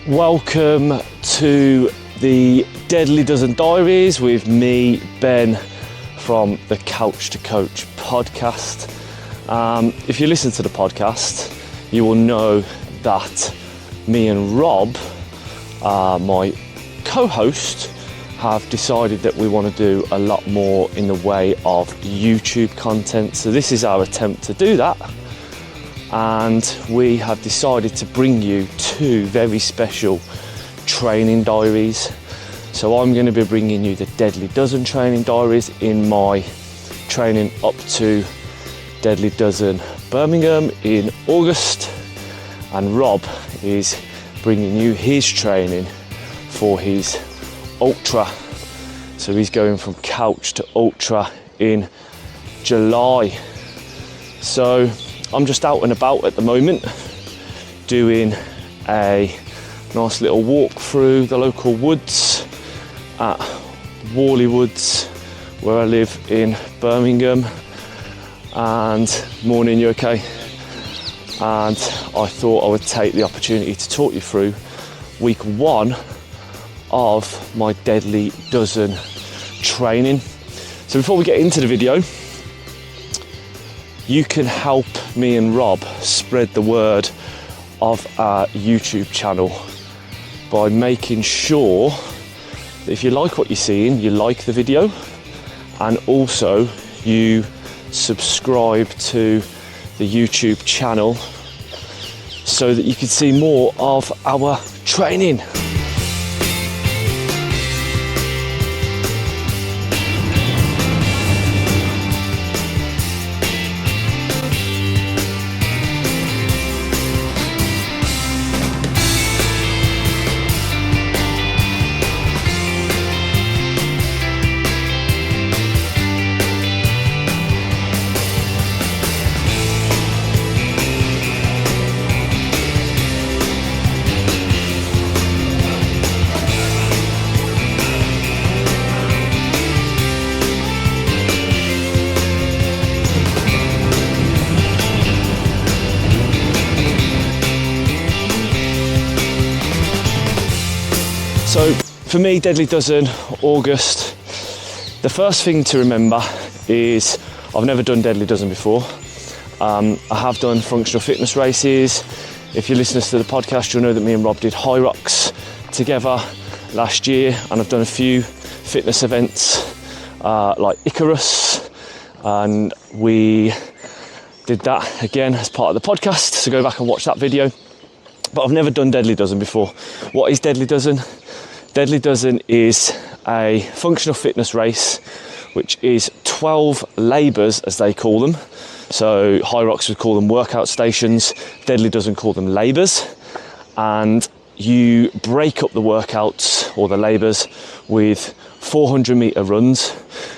Welcome to the Deadly Dozen Diaries with me, Ben, from the Couch to Coach podcast. If you listen to the podcast, you will know that me and Rob, my co-host, have decided that we want to do a lot more in the way of YouTube content. So this is our attempt to do that. And we have decided to bring you two very special training diaries. So I'm going to be bringing you the Deadly Dozen training diaries in my training up to Deadly Dozen Birmingham in August, and Rob is bringing you his training for his ultra. So he's going from couch to ultra in July. So I'm just out and about at the moment doing a nice little walk through the local woods at Worley Woods, where I live in Birmingham. And morning, you okay? And I thought I would take the opportunity to talk you through week one of my Deadly Dozen training. So before we get into the video, you can help me and Rob spread the word of our YouTube channel by making sure that if you like what you're seeing, you like the video, and also you subscribe to the YouTube channel so that you can see more of our training. So for me, Deadly Dozen, August, the first thing to remember is I've never done Deadly Dozen before. I have done functional fitness races. If you listen to the podcast, you'll know that me and Rob did High Rocks together last year, and I've done a few fitness events like Icarus, and we did that again as part of the podcast, so go back and watch that video. But I've never done Deadly Dozen before. What is Deadly Dozen? Deadly Dozen is a functional fitness race, which is 12 labours, as they call them. So High Rocks would call them workout stations, Deadly Dozen call them labours. And you break up the workouts or the labours with 400 metre runs.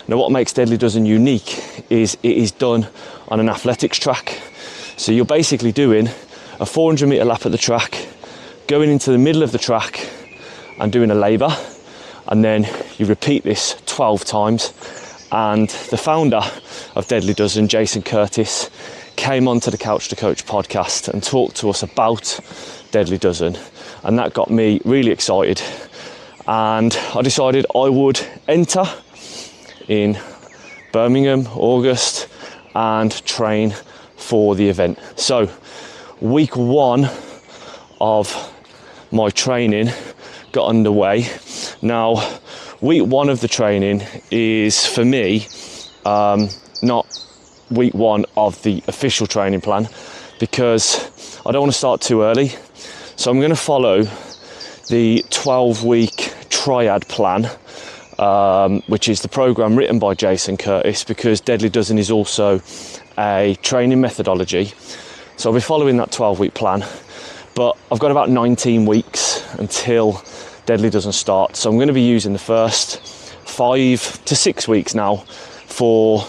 Now what makes Deadly Dozen unique is it is done on an athletics track. So you're basically doing a 400 metre lap at the track, going into the middle of the track and doing a labour, and then you repeat this 12 times. And the founder of Deadly Dozen, Jason Curtis, came onto the Couch to Coach podcast and talked to us about Deadly Dozen, and that got me really excited, and I decided I would enter in Birmingham, August, and train for the event. So week one of my training got underway. Now, week one of the training is, for me, not week one of the official training plan, because I don't want to start too early. So I'm going to follow the 12-week triad plan, which is the program written by Jason Curtis, because Deadly Dozen is also a training methodology. So I'll be following that 12-week plan, but I've got about 19 weeks until Deadly Dozen start. So I'm going to be using the first 5 to 6 weeks now for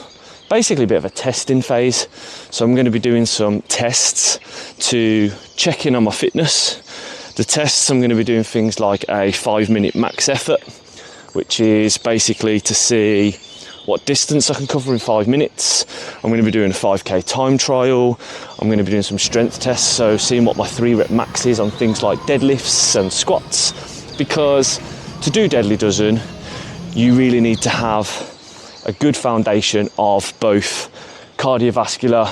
basically a bit of a testing phase. So I'm going to be doing some tests to check in on my fitness. The tests, I'm going to be doing things like a 5-minute max effort, which is basically to see what distance I can cover in 5 minutes. I'm going to be doing a 5k time trial. I'm going to be doing some strength tests, so seeing what my 3-rep max is on things like deadlifts and squats, because to do deadly dozen, you really need to have a good foundation of both cardiovascular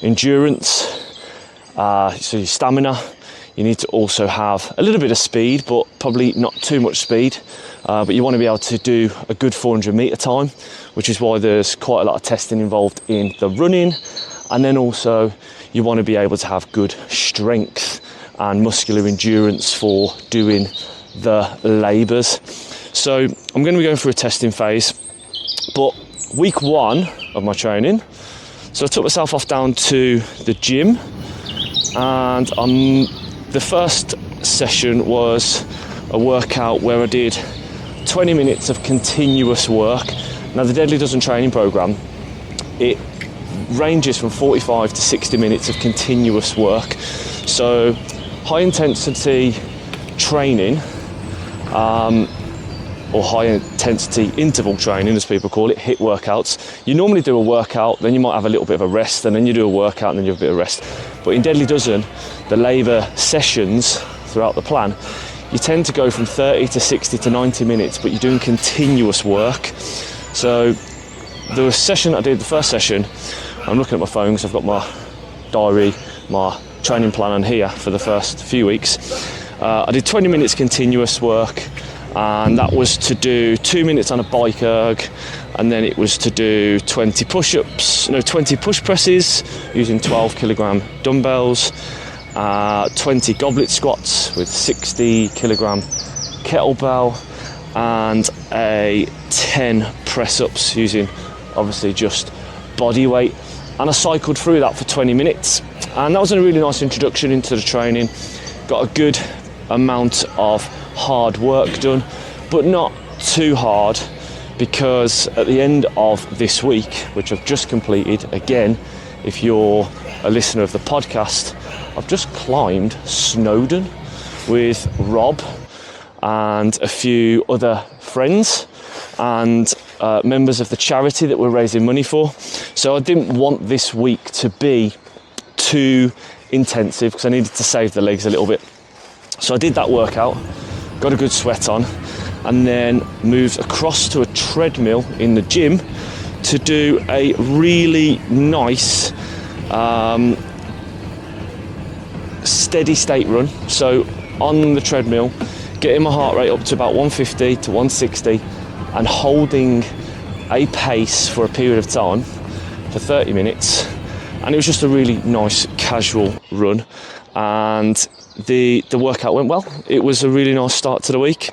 endurance, so your stamina. You need to also have a little bit of speed, but probably not too much speed. But you want to be able to do a good 400 metre time, which is why there's quite a lot of testing involved in the running. And then also you want to be able to have good strength and muscular endurance for doing the labours. So I'm going to be going through a testing phase. But week 1 of my training, so I took myself off down to the gym, and the first session was a workout where I did 20 minutes of continuous work. Now the Deadly Dozen training program, it ranges from 45 to 60 minutes of continuous work. So high intensity training, or high intensity interval training as people call it, HIIT workouts. You normally do a workout, then you might have a little bit of a rest, and then you do a workout and then you have a bit of rest. But in Deadly Dozen, the labour sessions throughout the plan, you tend to go from 30 to 60 to 90 minutes, but you're doing continuous work. So the session I did, the first session, I'm looking at my phone because I've got my diary, my training plan on here for the first few weeks. I did 20 minutes continuous work, and that was to do 2 minutes on a bike erg, and then it was to do 20 push presses using 12 kilogram dumbbells, 20 goblet squats with 60 kilogram kettlebell, and a 10 press ups using obviously just body weight. And I cycled through that for 20 minutes, and that was a really nice introduction into the training. Got a good amount of hard work done, but not too hard, because at the end of this week, which I've just completed, again, if you're a listener of the podcast, I've just climbed Snowdon with Rob and a few other friends and members of the charity that we're raising money for. So I didn't want this week to be too intensive because I needed to save the legs a little bit. So I did that workout, got a good sweat on, and then moved across to a treadmill in the gym to do a really nice steady state run. So on the treadmill, getting my heart rate up to about 150 to 160 and holding a pace for a period of time for 30 minutes. And it was just a really nice casual run, and the workout went well. It was a really nice start to the week.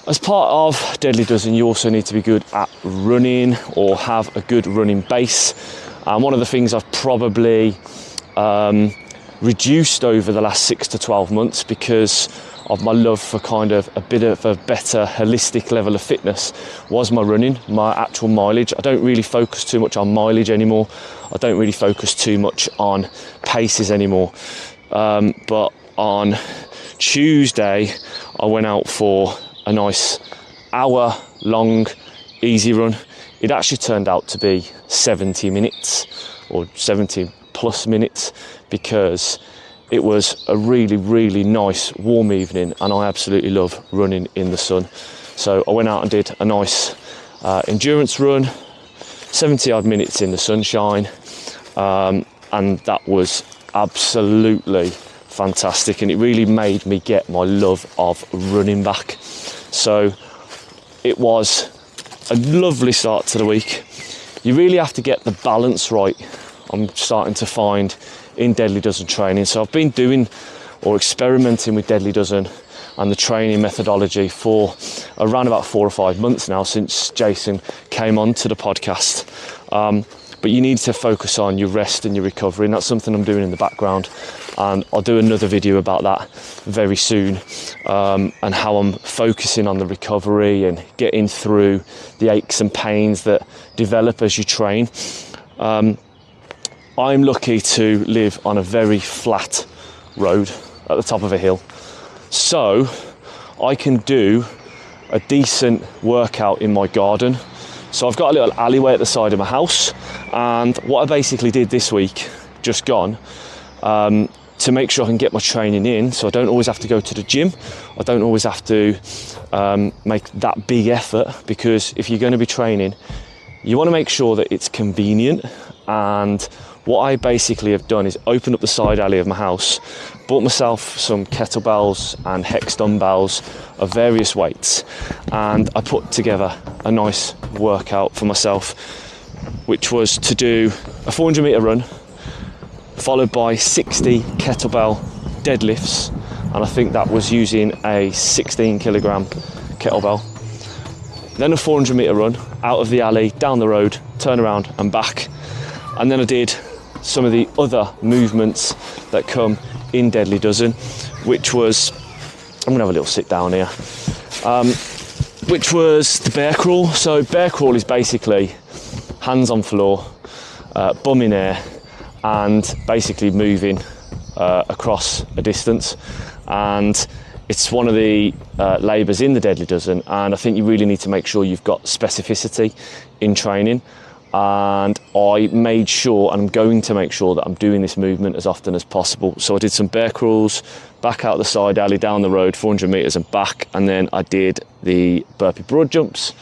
As part of Deadly Dozen, you also need to be good at running or have a good running base. And one of the things I've probably reduced over the last 6 to 12 months because of my love for kind of a bit of a better holistic level of fitness was my running, my actual mileage. I don't really focus too much on mileage anymore. I don't really focus too much on paces anymore. But on Tuesday, I went out for a nice hour-long easy run. It actually turned out to be 70 minutes or 70 plus minutes because it was a really, really nice warm evening, and I absolutely love running in the sun. So I went out and did a nice endurance run, 70 odd minutes in the sunshine, and that was absolutely fantastic, and it really made me get my love of running back. So it was a lovely start to the week. You really have to get the balance right, I'm starting to find, in Deadly Dozen training. So I've been doing or experimenting with Deadly Dozen and the training methodology for around about 4 or 5 months now, since Jason came on to the podcast. But you need to focus on your rest and your recovery, and that's something I'm doing in the background, and I'll do another video about that very soon, and how I'm focusing on the recovery and getting through the aches and pains that develop as you train. I'm lucky to live on a very flat road at the top of a hill, so I can do a decent workout in my garden. So I've got a little alleyway at the side of my house, and what I basically did this week, just gone, to make sure I can get my training in, so I don't always have to go to the gym, I don't always have to make that big effort, because if you're going to be training, you want to make sure that it's convenient. And what I basically have done is open up the side alley of my house, bought myself some kettlebells and hex dumbbells of various weights, and I put together a nice workout for myself, which was to do a 400 metre run, followed by 60 kettlebell deadlifts, and I think that was using a 16 kilogram kettlebell. Then a 400 metre run out of the alley, down the road, turn around and back. And then I did some of the other movements that come in Deadly Dozen, which was, I'm gonna have a little sit down here, which was the bear crawl. So bear crawl is basically hands on floor, bum in air, and basically moving across a distance. And it's one of the labours in the Deadly Dozen, and I think you really need to make sure you've got specificity in training. And I made sure, and I'm going to make sure, that I'm doing this movement as often as possible. So I did some bear crawls, back out the side alley, down the road, 400 metres and back, and then I did the burpee broad jumps.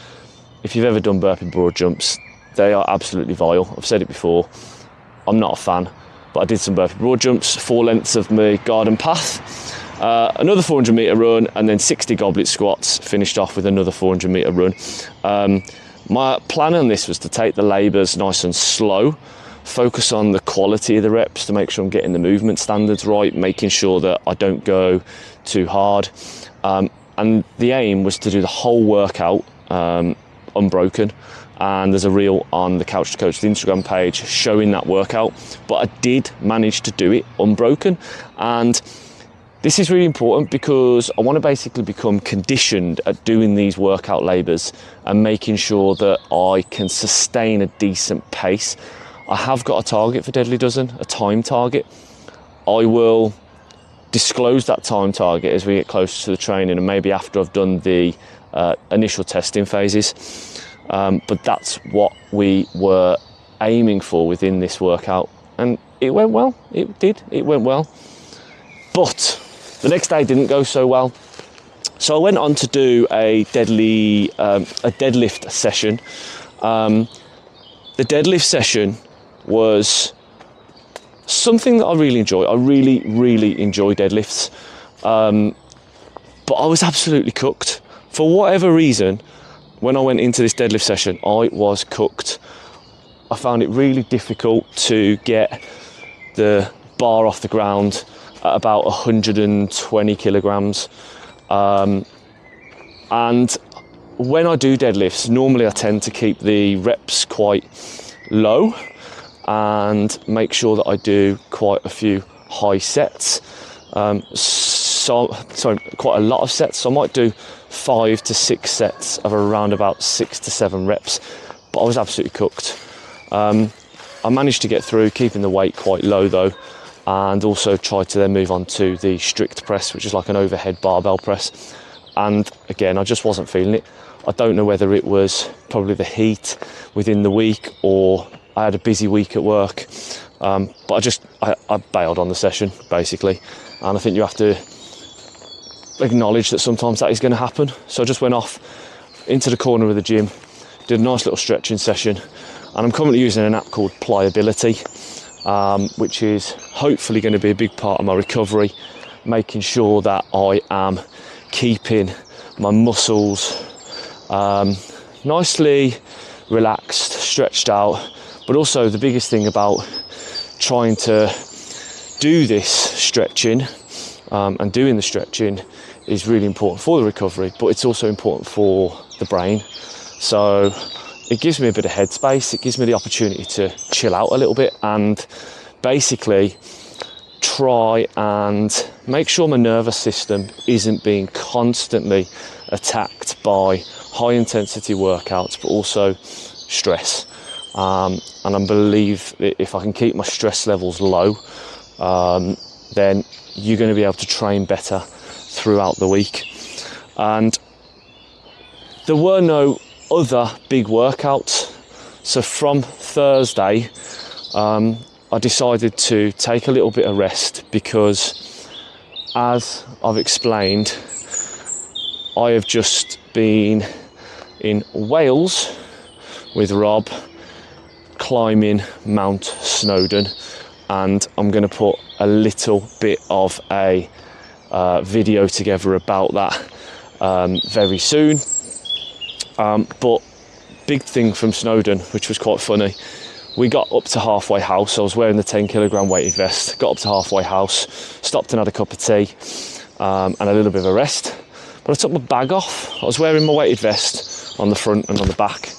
If you've ever done burpee broad jumps, they are absolutely vile. I've said it before, I'm not a fan, but I did some burpee broad jumps, 4 lengths of my garden path, another 400 metre run, and then 60 goblet squats, finished off with another 400 metre run. My plan on this was to take the labours nice and slow, focus on the quality of the reps to make sure I'm getting the movement standards right, making sure that I don't go too hard. And the aim was to do the whole workout unbroken. And there's a reel on the Couch to Coach Instagram page showing that workout. But I did manage to do it unbroken. And this is really important because I want to basically become conditioned at doing these workout labours and making sure that I can sustain a decent pace. I have got a target for Deadly Dozen, a time target. I will disclose that time target as we get closer to the training, and maybe after I've done the initial testing phases. But that's what we were aiming for within this workout, and it went well. It went well. But the next day didn't go so well. So I went on to do a deadlift session. The deadlift session was something that I really enjoy. I really enjoy deadlifts. But I was absolutely cooked. For whatever reason, when I went into this deadlift session, I was cooked. I found it really difficult to get the bar off the ground at about 120 kilograms. And when I do deadlifts, normally I tend to keep the reps quite low and make sure that I do quite a few high sets. Quite a lot of sets. So I might do 5 to 6 sets of around about 6 to 7 reps, but I was absolutely cooked. I managed to get through, keeping the weight quite low though, and also tried to then move on to the strict press, which is like an overhead barbell press. And again, I just wasn't feeling it. I don't know whether it was probably the heat within the week, or I had a busy week at work. But I bailed on the session basically. And I think you have to acknowledge that sometimes that is going to happen. So I just went off into the corner of the gym, did a nice little stretching session, and I'm currently using an app called Pliability, which is hopefully going to be a big part of my recovery, making sure that I am keeping my muscles nicely relaxed, stretched out. But also the biggest thing about trying to do this stretching and doing the stretching is really important for the recovery, but it's also important for the brain. So it gives me a bit of headspace, it gives me the opportunity to chill out a little bit and basically try and make sure my nervous system isn't being constantly attacked by high intensity workouts, but also stress. And I believe that if I can keep my stress levels low, then you're going to be able to train better throughout the week. And there were no other big workouts. So from Thursday, I decided to take a little bit of rest because, as I've explained, I have just been in Wales with Rob climbing Mount Snowdon, and I'm going to put a little bit of a video together about that very soon. But big thing from Snowdon, which was quite funny, we got up to halfway house. I was wearing the 10 kilogram weighted vest, got up to halfway house, stopped and had a cup of tea and a little bit of a rest. But I took my bag off. I was wearing my weighted vest on the front and on the back,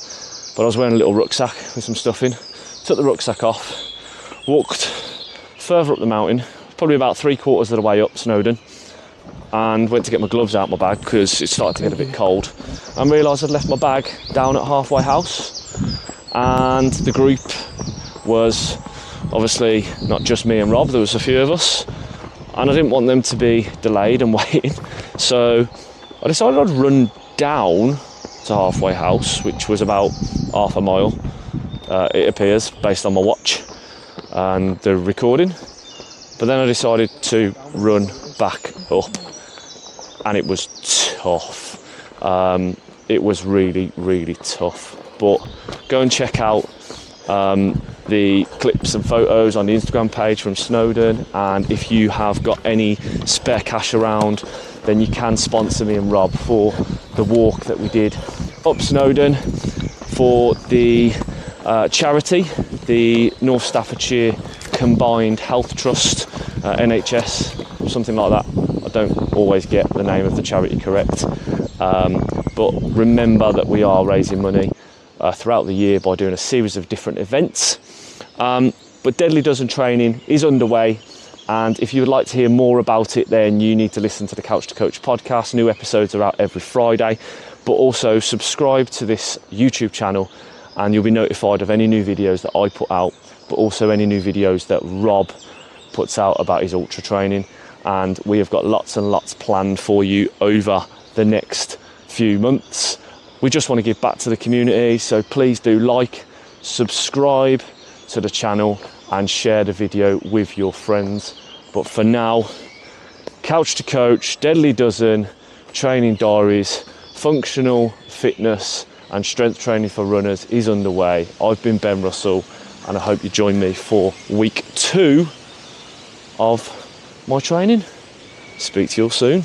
but I was wearing a little rucksack with some stuff in. Took the rucksack off, walked further up the mountain, probably about 3/4 of the way up Snowdon, and went to get my gloves out of my bag because it started to get a bit cold, and realised I'd left my bag down at halfway house. And the group was obviously not just me and Rob, there was a few of us, and I didn't want them to be delayed and waiting, so I decided I'd run down to halfway house, which was about half a mile, it appears, based on my watch and the recording. But then I decided to run back up, and it was tough. It was really, really tough. But go and check out the clips and photos on the Instagram page from Snowdon, and if you have got any spare cash around, then you can sponsor me and Rob for the walk that we did up Snowdon for the charity, the North Staffordshire Combined Health Trust, NHS, something like that. I don't always get the name of the charity correct, but remember that we are raising money throughout the year by doing a series of different events. But Deadly Dozen training is underway, and if you would like to hear more about it, then you need to listen to the Couch to Coach podcast. New episodes are out every Friday, but also subscribe to this YouTube channel and you'll be notified of any new videos that I put out, but also any new videos that Rob puts out about his ultra training. And we have got lots and lots planned for you over the next few months. We just want to give back to the community, so please do like, subscribe to the channel and share the video with your friends. But for now, Couch to Coach, Deadly Dozen, Training Diaries, Functional Fitness and Strength Training for Runners is underway. I've been Ben Russell, and I hope you join me for week 2 of my training. Speak to you all soon.